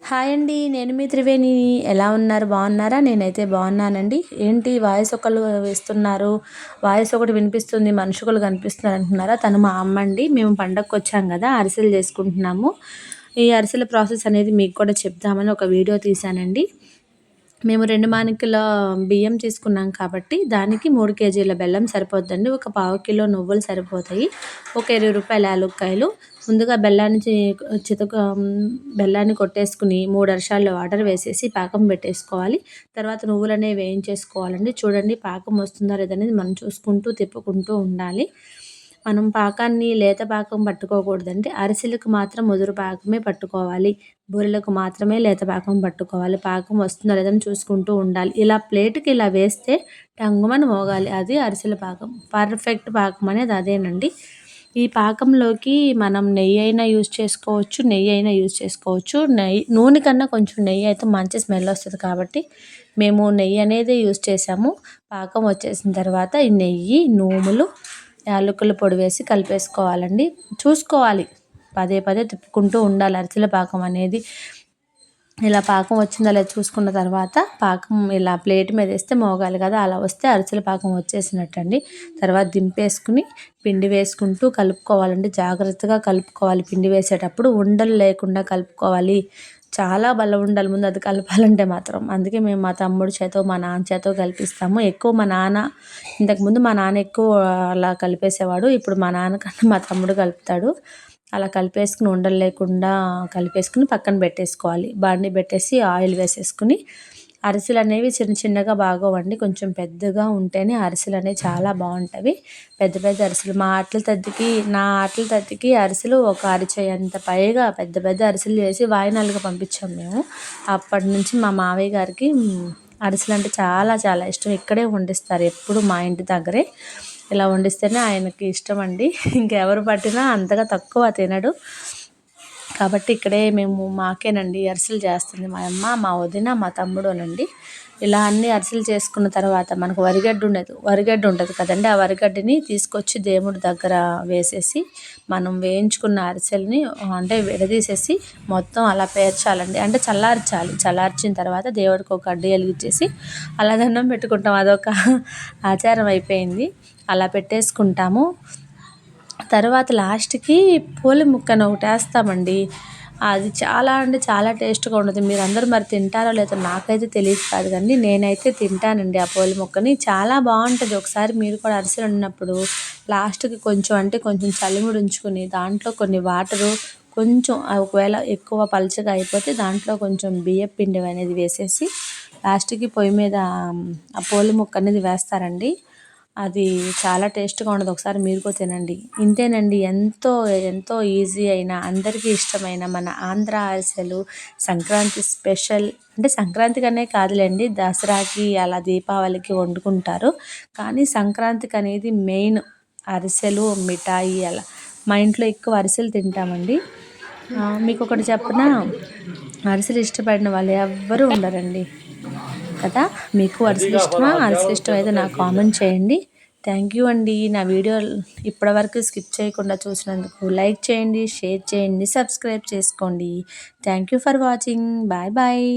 Hi అండి. నేను మీ త్రివేణి. ఎలా ఉన్నారు? బాగున్నారా? నేనైతే బాగున్నానండి. ఏంటి వాయిస్ ఒకళ్ళు వేస్తున్నారు, వాయిస్ ఒకటి వినిపిస్తుంది, మనుషులు కనిపిస్తున్నారు అంటున్నారా? తను మా అమ్మ అండి. మేము పండగకు వచ్చాం కదా, అరిసెలు చేసుకుంటున్నాము. ఈ అరిసెల ప్రాసెస్ అనేది మీకు కూడా చెప్దామని ఒక వీడియో తీశానండి. మేము 2 మానికల బియ్యం తీసుకున్నాం కాబట్టి దానికి 3 కేజీల బెల్లం సరిపోద్దండి. ఒక పావు కిలో నువ్వులు సరిపోతాయి. ఒక రూ. 20 యాలుక్కాయలు. ముందుగా బెల్లాన్ని కొట్టేసుకుని 3 అరశాలు వాటర్ వేసేసి పాకం పెట్టేసుకోవాలి. తర్వాత నువ్వులనేవి వేయించేసుకోవాలండి. చూడండి పాకం వస్తుందా లేదనేది మనం చూసుకుంటూ తిప్పుకుంటూ ఉండాలి. మనం పాకాన్ని లేత పాకం పట్టుకోకూడదండి. అరిసెలకు మాత్రం ముదురు పాకమే పట్టుకోవాలి. బూరెలకు మాత్రమే లేత పాకం పట్టుకోవాలి. పాకం వస్తుందా లేదని చూసుకుంటూ ఉండాలి. ఇలా ప్లేట్‌కి ఇలా వేస్తే టంగుమని మోగాలి. అది అరిసెల పాకం. పర్ఫెక్ట్ పాకం అనేది అదేనండి. ఈ పాకంలోకి మనం నెయ్యి అయినా యూజ్ చేసుకోవచ్చు, నెయ్యి అయినా యూజ్ చేసుకోవచ్చు. నూనె కన్నా కొంచెం నెయ్యి అయితే మంచి స్మెల్ వస్తుంది కాబట్టి మేము నెయ్యి అనేది యూజ్ చేసాము. పాకం వచ్చేసిన తర్వాత ఈ నెయ్యి, నూములు, యాలకుల పొడి వేసి కలిపేసుకోవాలండి. చూసుకోవాలి, పదే పదే తిప్పుకుంటూ ఉండాలి. అరిసెల పాకం అనేది ఇలా పాకం వచ్చిందా లేదా చూసుకున్న తర్వాత పాకం ఇలా ప్లేట్ మీద వేస్తే మోగాలి కదా, అలా వస్తే అరిసెల పాకం వచ్చేసినట్టండి. తర్వాత దింపేసుకుని పిండి వేసుకుంటూ కలుపుకోవాలండి. జాగ్రత్తగా కలుపుకోవాలి. పిండి వేసేటప్పుడు ఉండలు లేకుండా కలుపుకోవాలి. చాలా బలం ఉండాలి ముందు అది కలపాలంటే మాత్రం. అందుకే మేము మా తమ్ముడి చేతో మా నాన్న చేతో కలిపిస్తాము. ఎక్కువ మా నాన్న, ఇంతకుముందు మా నాన్న ఎక్కువ అలా కలిపేసేవాడు. ఇప్పుడు మా నాన్న కన్నా మా తమ్ముడు కలుపుతాడు. అలా కలిపేసుకుని ఉండలు లేకుండా కలిపేసుకుని పక్కన పెట్టేసుకోవాలి. బాండీ పెట్టేసి ఆయిల్ వేసేసుకుని, అరిసెలు అనేవి చిన్న చిన్నగా బాగోవండి. కొంచెం పెద్దగా ఉంటేనే అరిసెలు అనేవి చాలా బాగుంటాయి. పెద్ద పెద్ద అరిసెలు నా ఆటల తద్దికి అరిసెలు ఒక అరిచేయంత పైగా పెద్ద పెద్ద అరిసెలు చేసి వాయినాలుగా పంపించాము మేము. అప్పటి నుంచి మా మావయ్య గారికి అరిసెలు అంటే చాలా చాలా ఇష్టం. ఇక్కడే వండిస్తారు ఎప్పుడు మా ఇంటి దగ్గరే. ఇలా వండిస్తేనే ఆయనకి ఇష్టం అండి. ఇంకెవరు పట్టినా అంతగా తక్కువ తినడు. కాబట్టి ఇక్కడే మాకేనండి అరిసెలు చేస్తుంది మా అమ్మ, మా వదిన, మా తమ్ముడునండి. ఇలా అన్ని అరిసెలు చేసుకున్న తర్వాత మనకు వరిగడ్డ ఉంటుంది కదండి. ఆ వరిగడ్డని తీసుకొచ్చి దేవుడి దగ్గర వేసేసి మనం వేయించుకున్న అరిసెలని అంటే విడదీసేసి మొత్తం అలా పేర్చాలండి. అంటే చల్లార్చాలి. చల్లార్చిన తర్వాత దేవుడికి ఒక అడ్డు వెలిగించేసి అలా దండం పెట్టుకుంటాం. అదొక ఆచారం అయిపోయింది. అలా పెట్టేసుకుంటాము. తర్వాత లాస్ట్కి పూల ముక్కను ఒకటి వేస్తామండి. అది చాలా అంటే చాలా టేస్ట్గా ఉంటుంది. మీరు అందరూ మరి తింటారో లేదో నాకైతే తెలియదు కాదు, కానీ నేనైతే తింటానండి ఆ పూల ముక్కని. చాలా బాగుంటుంది. ఒకసారి మీరు కూడా అరిసెలు వండినప్పుడు లాస్ట్కి కొంచెం చలిముడి ఉంచుకుని దాంట్లో కొన్ని వాటరు, కొంచెం ఒకవేళ ఎక్కువ పలచగా అయిపోతే దాంట్లో కొంచెం బియ్యం పిండి అనేది వేసేసి లాస్ట్కి పొయ్యి మీద ఆ పూల ముక్క అనేది వేస్తారండి. అది చాలా టేస్ట్గా ఉండదు. ఒకసారి మీరు కూడా తినండి. ఇంతేనండి. ఎంతో ఎంతో ఈజీ అయిన అందరికీ ఇష్టమైన మన ఆంధ్ర అరిసెలు సంక్రాంతి స్పెషల్. అంటే సంక్రాంతికనే కాదులేండి, దసరాకి అలా దీపావళికి వండుకుంటారు. కానీ సంక్రాంతికి అనేది మెయిన్ అరిసెలు, మిఠాయి. అలా మా ఇంట్లో ఎక్కువ అరిసెలు తింటామండి. మీకు ఒకటి చెప్పనా, అరిసెలు ఇష్టపడిన వాళ్ళు ఎవ్వరూ ఉండరండి కదా. మీకు అరిసెలు ఇష్టమా? అరిసెలు ఇష్టమైతే నాకు కామెంట్ చేయండి. థ్యాంక్ యూ అండి. నా వీడియో ఇప్పటివరకు స్కిప్ చేయకుండా చూసినందుకు లైక్ చేయండి, షేర్ చేయండి, సబ్స్క్రైబ్ చేసుకోండి. Thank you for watching. Bye bye.